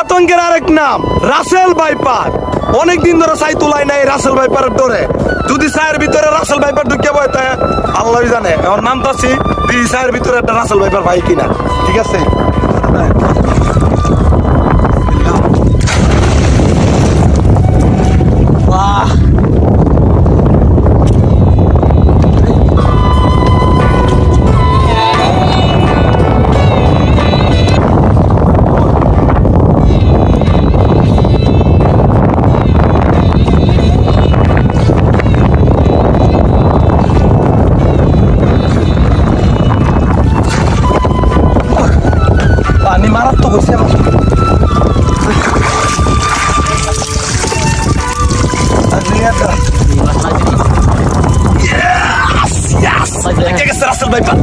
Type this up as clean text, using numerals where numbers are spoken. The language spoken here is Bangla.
আতঙ্কের আরেক নাম রাসেল ভাইপার। অনেকদিন ধরে চাই তুলাই নাই রাসেল ভাইপারের ডরে। যদি চায়ের ভিতরে রাসেল ভাইপার ঢুকে বয় তাই আল্লাহ জানে। ওর নাম তো আছি চায়ের ভিতরে একটা রাসেল ভাইপার ভাই কিনা। ঠিক আছে, বাহ পানি মারাত্মক হয়েছে। Russell viper